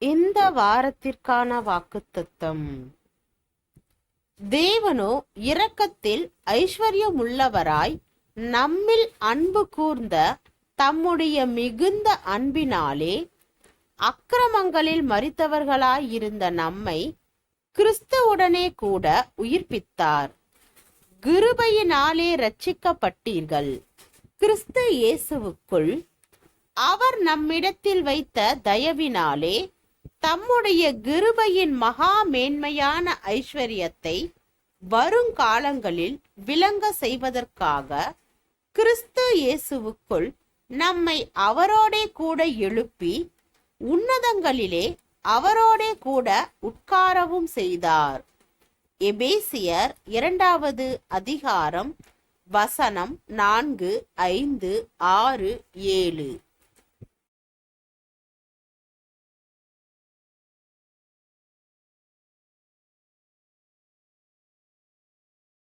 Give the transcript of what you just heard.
இந்த வாரத்திற்கான வாக்குத்தத்தம். தேவனோ இரக்கத்தில் ஐஸ்வர்யமுள்ளவராய் நம்மில் அன்பு கூர்ந்த தம்முடைய மிகுந்த அன்பினாலே அக்கிரமங்களில் மரித்தவர்களாயிருந்த நம்மை கிறிஸ்துவுடனே கூட உயிர்ப்பித்தார். கிருபையினாலே இரட்சிக்கப்பட்டீர்கள் கிறிஸ்து இயேசுவுக்குள். அவர் நம்மிடத்தில் வைத்த தயவினாலே தம்முடைய கிருபையின் மகா மேன்மையான ஐஸ்வர்யத்தை வருங்காலங்களில் விளங்க செய்வதற்காக கிறிஸ்து இயேசுவுக்குள் நம்மை அவரோடே கூட எழுப்பி உன்னதங்களிலே அவரோடே கூட உட்காரவும் செய்தார். எபேசியர் 2வது அதிகாரம் வசனம் 4, 5, 6, 7.